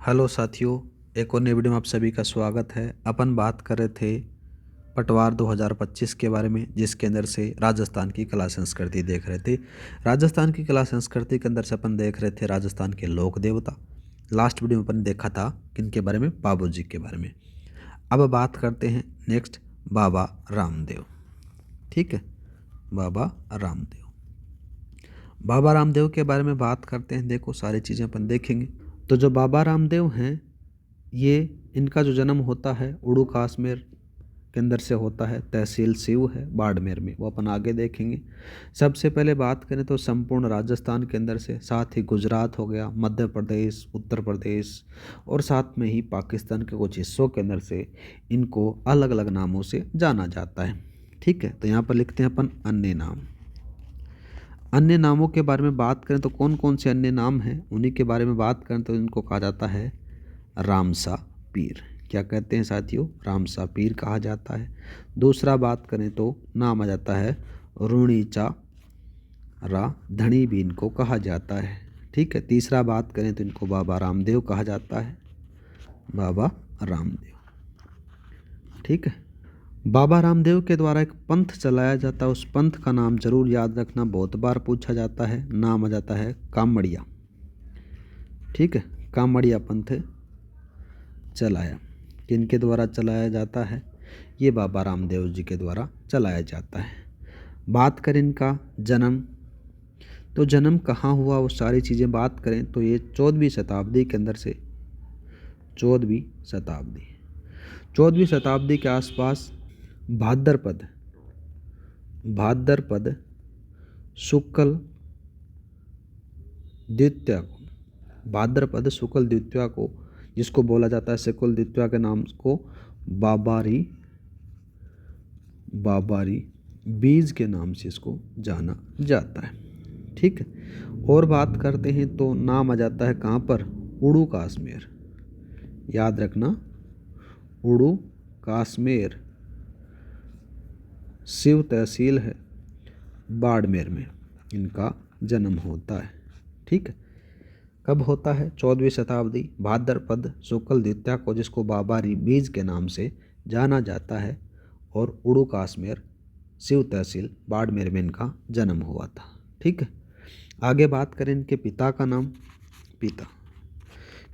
Hello साथियों, एक और नई वीडियो में आप सभी का स्वागत है। अपन बात कर रहे थे पटवार 2025 के बारे में, जिसके अंदर से राजस्थान की कला संस्कृति देख रहे थे। राजस्थान की कला संस्कृति के अंदर से अपन देख रहे थे राजस्थान के लोक देवता। लास्ट वीडियो में अपन देखा था किनके बारे में, बाबूजी के बारे में। अब बात करते हैं नेक्स्ट बाबा रामदेव। ठीक है, बाबा रामदेव। बाबा रामदेव के बारे में बात करते हैं। देखो, सारी चीज़ें अपन देखेंगे। तो जो बाबा रामदेव हैं, ये इनका जो जन्म होता है उड़ू काश्मीर के अंदर से होता है। तहसील सीव है बाड़मेर में, वो अपन आगे देखेंगे। सबसे पहले बात करें तो संपूर्ण राजस्थान के अंदर से, साथ ही गुजरात हो गया, मध्य प्रदेश, उत्तर प्रदेश और साथ में ही पाकिस्तान के कुछ हिस्सों के अंदर से इनको अलग अलग नामों से जाना जाता है। ठीक है, तो यहाँ पर लिखते हैं अपन अन्य नाम। अन्य नामों के बारे में बात करें तो कौन कौन से अन्य नाम हैं, उन्हीं के बारे में बात करें तो इनको कहा जाता है रामसा पीर। क्या कहते हैं साथियों? रामसा पीर कहा जाता है। दूसरा बात करें तो नाम आ जाता है रुणीचा रा धनी भी इनको कहा जाता है। ठीक है, तीसरा बात करें तो इनको बाबा रामदेव कहा जाता है, बाबा रामदेव। ठीक है, बाबा रामदेव के द्वारा एक पंथ चलाया जाता है। उस पंथ का नाम जरूर याद रखना, बहुत बार पूछा जाता है। नाम आ जाता है कामड़िया। ठीक है, कामड़िया पंथ चलाया। किनके द्वारा चलाया जाता है? ये बाबा रामदेव जी के द्वारा चलाया जाता है। बात करें इनका जन्म, तो जन्म कहाँ हुआ, वो सारी चीज़ें बात करें तो ये 14वीं शताब्दी के अंदर से, 14वीं शताब्दी के आसपास भाद्रपद शुक्ल द्वितीया को, भाद्रपद शुक्ल द्वितीया को, जिसको बोला जाता है शुक्ल द्वितीया के नाम को बाबारी बीज के नाम से इसको जाना जाता है। ठीक है, और बात करते हैं तो नाम आ जाता है कहाँ पर? उड़ू काश्मीर। याद रखना, उड़ू काश्मीर शिव तहसील है बाड़मेर में इनका जन्म होता है। ठीक है, कब होता है? 14वीं शताब्दी, भाद्रपद शुक्ल द्वितीया को, जिसको बाबारी बीज के नाम से जाना जाता है, और उड़ू काश्मीर शिव तहसील बाड़मेर में इनका जन्म हुआ था। ठीक है, आगे बात करें इनके पिता का नाम।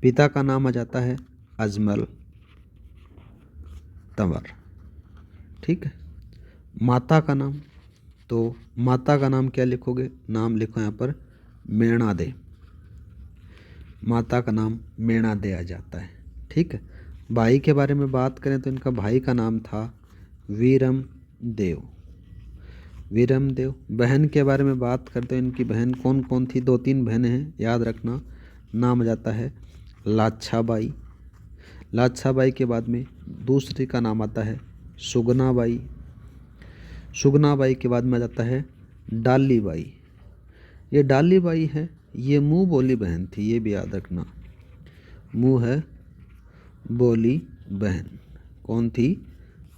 पिता का नाम आ जाता है अजमल तंवर। ठीक है, माता का नाम, तो माता का नाम क्या लिखोगे? नाम लिखो यहाँ पर मेणा दे। माता का नाम मेणा दे आ जाता है। ठीक है, भाई के बारे में बात करें तो इनका भाई का नाम था वीरम देव। बहन के बारे में बात करते हैं, इनकी बहन कौन कौन थी? 2-3 बहनें हैं, याद रखना। नाम आ जाता है लाछाबाई। के बाद में दूसरी का नाम आता है सुगनाबाई। के बाद में आ जाता है डालीबाई। ये डालीबाई है, ये मुँह बोली बहन थी, ये भी याद रखना। मुँह है बोली बहन कौन थी?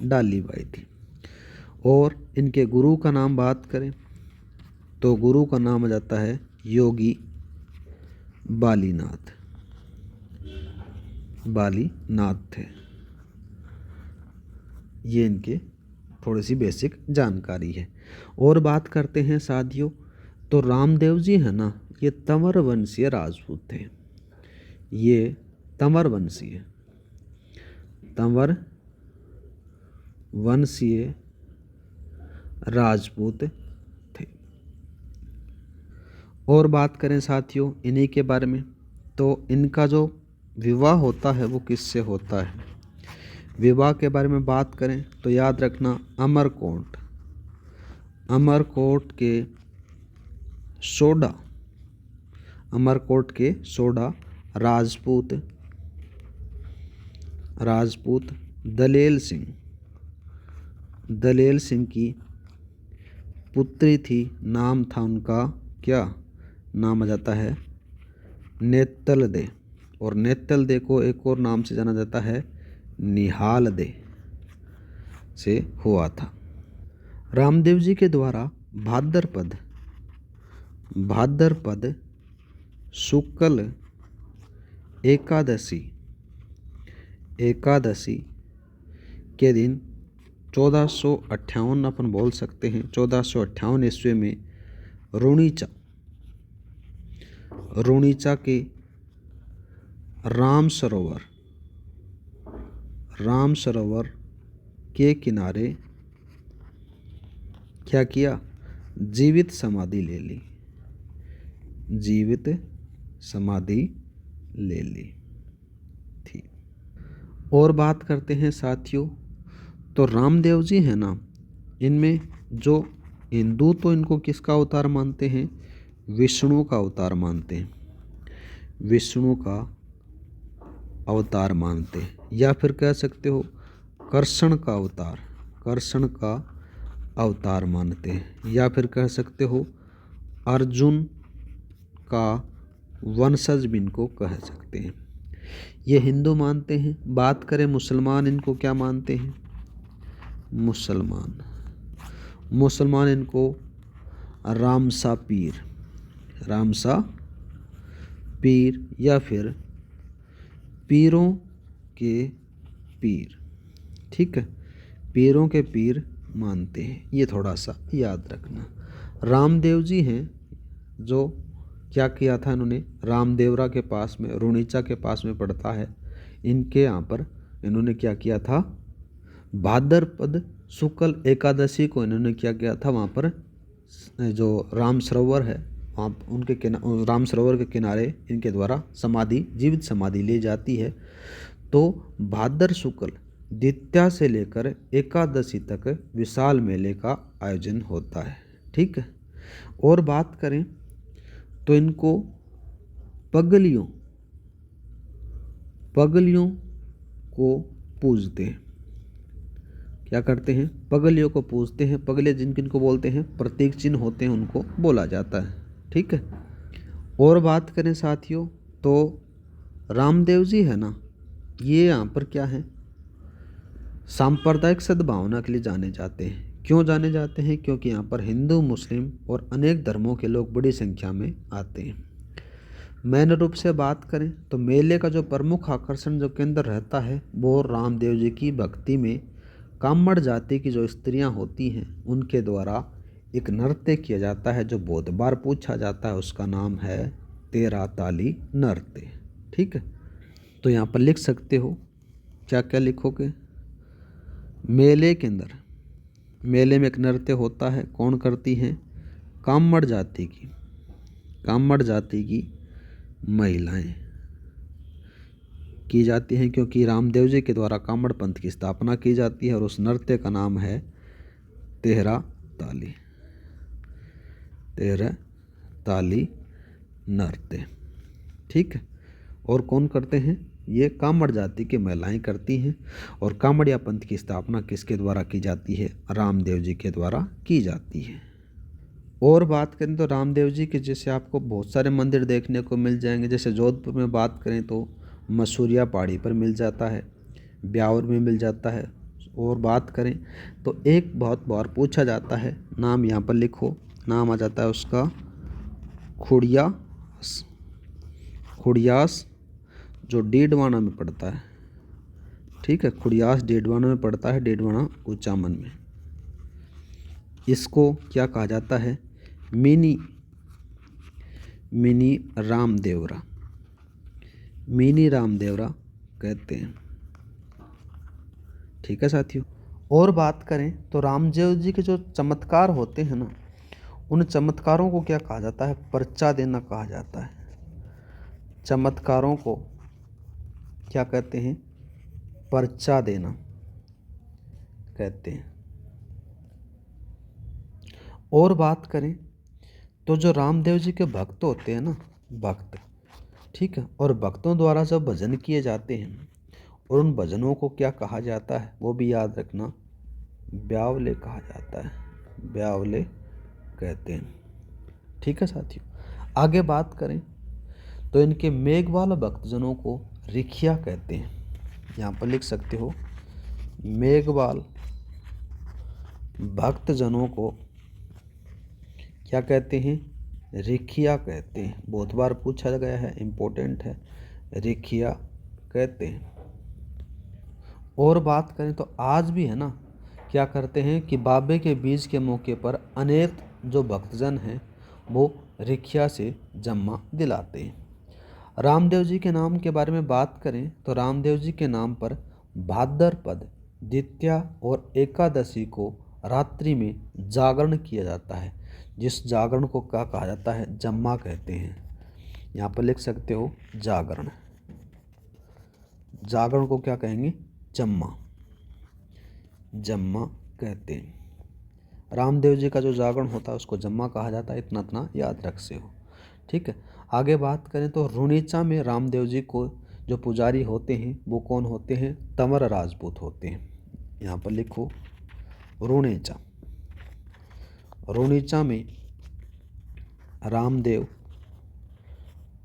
डालीबाई थी। और इनके गुरु का नाम बात करें तो गुरु का नाम आ जाता है योगी बालीनाथ थे। ये इनके थोड़ी सी बेसिक जानकारी है। और बात करते हैं साथियों, तो रामदेव जी है ना, ये तंवर वंशीय राजपूत थे। ये तंवर वंशीय राजपूत थे। और बात करें साथियों इन्हीं के बारे में, तो इनका जो विवाह होता है वो किससे होता है? विवाह के बारे में बात करें तो याद रखना अमरकोट के सोडा राजपूत दलेल सिंह की पुत्री थी। नाम था उनका क्या? नाम आ जाता है नेतल दे। और नेतल दे को एक और नाम से जाना जाता है निहाल दे से हुआ था। रामदेव जी के द्वारा भाद्रपद शुक्ल एकादशी एकादशी के दिन 1458 अपन बोल सकते हैं, 1458 ईस्वी में रुणीचा के राम सरोवर के किनारे क्या किया, जीवित समाधि ले ली, जीवित समाधि ले ली थी। और बात करते हैं साथियों, तो रामदेव जी है ना, इनमें जो हिंदू तो इनको किसका अवतार मानते हैं, विष्णु का अवतार मानते हैं, विष्णु का अवतार मानते हैं, या फिर कह सकते हो कृष्ण का अवतार मानते हैं, या फिर कह सकते हो अर्जुन का वंशज भी इनको कह सकते हैं। ये हिंदू मानते हैं। बात करें मुसलमान, इनको क्या मानते हैं, मुसलमान इनको रामसा पीर या फिर पीरों के पीर, ठीक है, पीरों के पीर मानते हैं। ये थोड़ा सा याद रखना। रामदेव जी हैं जो क्या किया था इन्होंने, रामदेवरा के पास में, रुणीचा के पास में पड़ता है, इनके यहाँ पर इन्होंने क्या किया था, भाद्रपद शुक्ल एकादशी को इन्होंने क्या किया था, वहाँ पर जो राम सरोवर है वहाँ उनके राम सरोवर के किनारे इनके द्वारा जीवित समाधि ली जाती है। तो भाद्र शुक्ल द्वितीया से लेकर एकादशी तक विशाल मेले का आयोजन होता है, ठीक है। और बात करें तो इनको पगलियों को पूजते हैं, क्या करते हैं, पगलियों को पूजते हैं। पगले जिनको बोलते हैं, प्रतीक चिन्ह होते हैं, उनको बोला जाता है, ठीक है। और बात करें साथियों, तो रामदेव जी है ना, ये यहाँ पर क्या है, सांप्रदायिक सद्भावना के लिए जाने जाते हैं। क्यों जाने जाते हैं, क्योंकि यहाँ पर हिंदू, मुस्लिम और अनेक धर्मों के लोग बड़ी संख्या में आते हैं। मेन रूप से बात करें तो मेले का जो प्रमुख आकर्षण जो केंद्र रहता है, वो रामदेव जी की भक्ति में कामड़ जाति की जो स्त्रियां होती हैं उनके द्वारा एक नृत्य किया जाता है, जो बहुत बार पूछा जाता है। उसका नाम है तेरा ताली नृत्य, ठीक है। तो यहाँ पर लिख सकते हो, क्या क्या लिखोगे, मेले के अंदर, मेले में एक नृत्य होता है, कौन करती हैं, कामड़ जाति की महिलाएं की जाती हैं, क्योंकि रामदेव जी के द्वारा कामड़ पंथ की स्थापना की जाती है। और उस नृत्य का नाम है तेरा ताली नृत्य, ठीक है। और कौन करते हैं, ये कामड़ जाति की महिलाएं करती हैं। और कामड़िया पंथ की स्थापना किसके द्वारा की जाती है, रामदेव जी के द्वारा की जाती है। और बात करें तो रामदेव जी के जैसे आपको बहुत सारे मंदिर देखने को मिल जाएंगे। जैसे जोधपुर में बात करें तो मसूरिया पहाड़ी पर मिल जाता है, ब्यावर में मिल जाता है। और बात करें तो एक बहुत बार पूछा जाता है, नाम यहाँ पर लिखो, नाम आ जाता है उसका खुड़ियास, जो डीडवाना में पड़ता है, ठीक है। खुड़ियास डीडवाना में पड़ता है, डीडवाना कुचामन में। इसको क्या कहा जाता है, मिनी रामदेवरा कहते हैं, ठीक है साथियों। और बात करें तो रामदेव जी के जो चमत्कार होते हैं ना, उन चमत्कारों को क्या कहा जाता है, पर्चा देना कहा जाता है। चमत्कारों को क्या कहते हैं, पर्चा देना कहते हैं। और बात करें तो जो रामदेव जी के भक्त होते हैं ना, भक्त, ठीक है, और भक्तों द्वारा जब भजन किए जाते हैं और उन भजनों को क्या कहा जाता है, वो भी याद रखना, ब्यावले कहा जाता है, ब्यावले कहते हैं, ठीक है साथियों। आगे बात करें तो इनके मेघवाल भक्तजनों को रिखिया कहते हैं। यहाँ पर लिख सकते हो, मेघवाल भक्तजनों को क्या कहते हैं, रिखिया कहते हैं। बहुत बार पूछा गया है, इम्पोर्टेंट है। रिखिया कहते हैं। और बात करें तो आज भी है ना, क्या करते हैं कि बाबे के बीज के मौके पर अनेक जो भक्तजन हैं वो रिखिया से जम्मा दिलाते हैं। रामदेव जी के नाम के बारे में बात करें तो रामदेव जी के नाम पर भाद्रपद द्वितीया और एकादशी को रात्रि में जागरण किया जाता है, जिस जागरण को क्या कहा जाता है, जम्मा कहते हैं। यहाँ पर लिख सकते हो जागरण। जागरण को क्या कहेंगे, जम्मा, जम्मा कहते हैं। रामदेव जी का जो जागरण होता है उसको जम्मा कहा जाता है, इतना इतना याद रख से हो। ठीक है, आगे बात करें तो रुणीचा में रामदेव जी को जो पुजारी होते हैं वो कौन होते हैं, तंवर राजपूत होते हैं। यहाँ पर लिखो रुणीचा। रुणीचा में रामदेव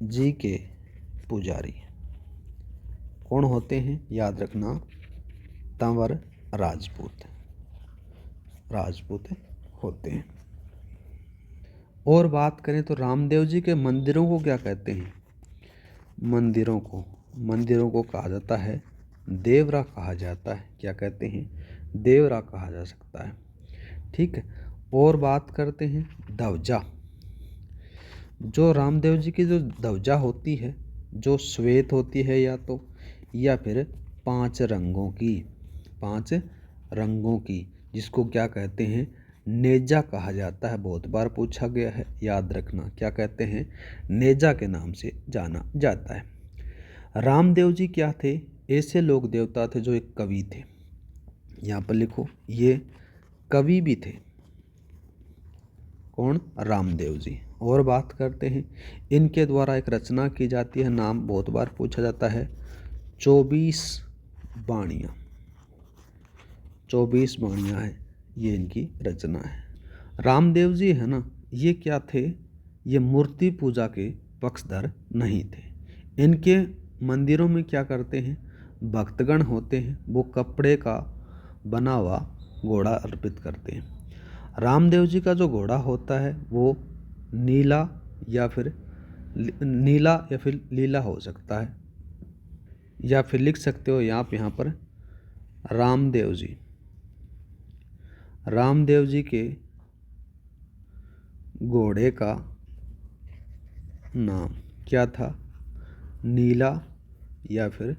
जी के पुजारी कौन होते हैं, याद रखना, तंवर राजपूत, राजपूत होते हैं। और बात करें तो रामदेव जी के मंदिरों को क्या कहते हैं, मंदिरों को कहा जाता है देवरा कहा जाता है। क्या कहते हैं, देवरा कहा जा सकता है। ठीक है, और बात करते हैं ध्वजा। जो रामदेव जी की जो ध्वजा होती है, जो श्वेत होती है या फिर 5 रंगों की, 5 रंगों की, जिसको क्या कहते हैं, नेजा कहा जाता है। बहुत बार पूछा गया है, याद रखना, क्या कहते हैं, नेजा के नाम से जाना जाता है। रामदेव जी क्या थे, ऐसे लोक देवता थे जो एक कवि थे। यहाँ पर लिखो, ये कवि भी थे। कौन, रामदेव जी। और बात करते हैं, इनके द्वारा एक रचना की जाती है, नाम बहुत बार पूछा जाता है, 24 बाणियाँ। 24 बाणियाँ हैं, ये इनकी रचना है। रामदेव जी है ना, ये क्या थे, ये मूर्ति पूजा के पक्षधर नहीं थे। इनके मंदिरों में क्या करते हैं, भक्तगण होते हैं वो कपड़े का बना हुआ घोड़ा अर्पित करते हैं। रामदेव जी का जो घोड़ा होता है वो नीला या फिर लीला हो सकता है, या फिर लिख सकते हो यहाँ पर रामदेव जी के घोड़े का नाम क्या था, नीला या फिर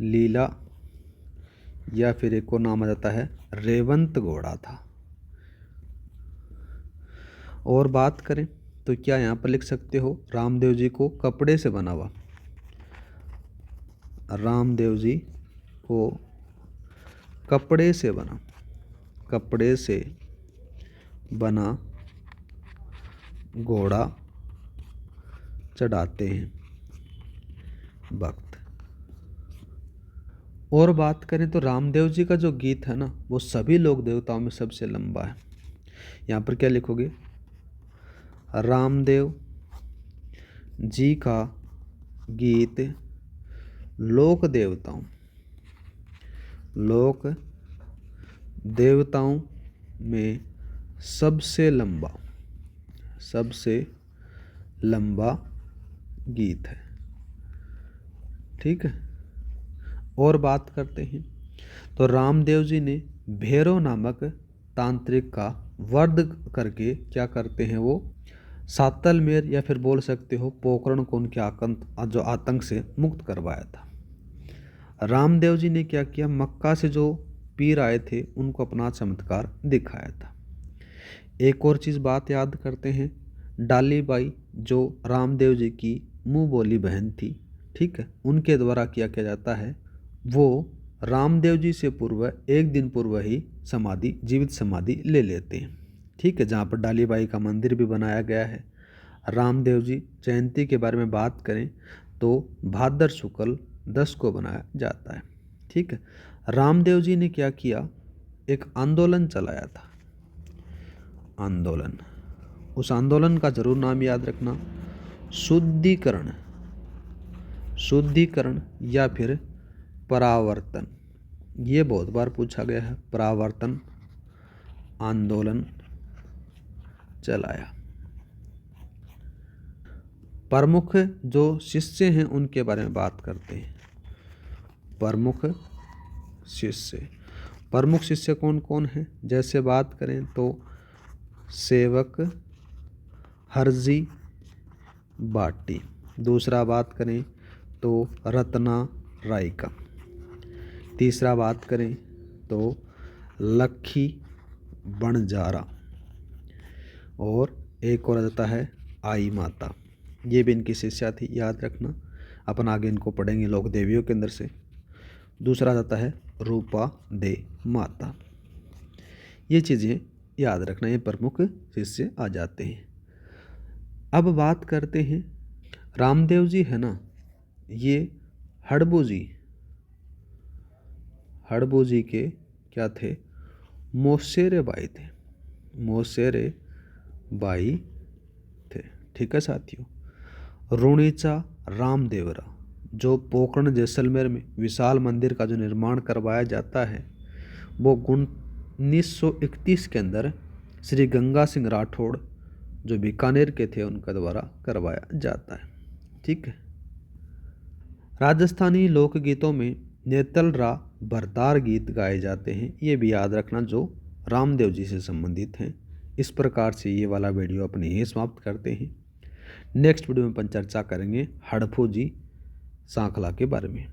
लीला, या फिर एक को नाम आ जाता है रेवंत घोड़ा था। और बात करें तो क्या यहाँ पर लिख सकते हो, रामदेव जी को कपड़े से बना हुआ, रामदेव जी को कपड़े से बना घोड़ा चढ़ाते हैं भक्त। और बात करें तो रामदेव जी का जो गीत है ना, वो सभी लोक देवताओं में सबसे लंबा है। यहाँ पर क्या लिखोगे, रामदेव जी का गीत लोक देवताओं में सबसे लंबा गीत है। ठीक है, और बात करते हैं तो रामदेव जी ने भैरव नामक तांत्रिक का वध करके क्या करते हैं, वो सातलमेर या फिर बोल सकते हो पोकरण को उनके आतंक से मुक्त करवाया था। रामदेव जी ने क्या किया, मक्का से जो पीर आए थे उनको अपना चमत्कार दिखाया था। एक और चीज़ बात याद करते हैं, डाली बाई जो रामदेव जी की मुँह बोली बहन थी, ठीक है, उनके द्वारा क्या किया जाता है, वो रामदेव जी से एक दिन पूर्व ही जीवित समाधि ले लेते हैं। ठीक है, जहाँ पर डाली बाई का मंदिर भी बनाया गया है। रामदेव जी जयंती के बारे में बात करें तो भाद्र शुक्ल 10 को बनाया जाता है। ठीक है, रामदेव जी ने क्या किया, एक आंदोलन चलाया था, आंदोलन। उस आंदोलन का जरूर नाम याद रखना, शुद्धिकरण या फिर परावर्तन। ये बहुत बार पूछा गया है, परावर्तन आंदोलन चलाया। प्रमुख जो शिष्य हैं उनके बारे में बात करते हैं। प्रमुख शिष्य कौन कौन हैं? जैसे बात करें तो सेवक हरजी बाटी। दूसरा बात करें तो रत्ना राय का। तीसरा बात करें तो लखी बणजारा। और एक और आता है आई माता। ये भी इनकी शिष्या थी, याद रखना, अपन आगे इनको पढ़ेंगे लोक देवियों के अंदर से। दूसरा आता है रूपा दे माता। ये चीज़ें याद रखना, ये प्रमुख शिष्य आ जाते हैं। अब बात करते हैं रामदेव जी है ना, ये हड़बू जी के क्या थे? मौसेरे बाई थे। मौसेरे बाई थे। ठीक है साथियों। रुणीचा रामदेवरा, जो पोकरण जैसलमेर में विशाल मंदिर का जो निर्माण करवाया जाता है, वो 1931 के अंदर श्री गंगा सिंह राठौड़ जो बीकानेर के थे उनका द्वारा करवाया जाता है। ठीक है। राजस्थानी लोकगीतों में नेतल रा भरतार गीत गाए जाते हैं, ये भी याद रखना, जो रामदेव जी से संबंधित हैं। इस प्रकार से ये वाला वीडियो अपने ही समाप्त करते हैं। नेक्स्ट वीडियो में अपन चर्चा करेंगे हड़फू जी सांखला के बारे में।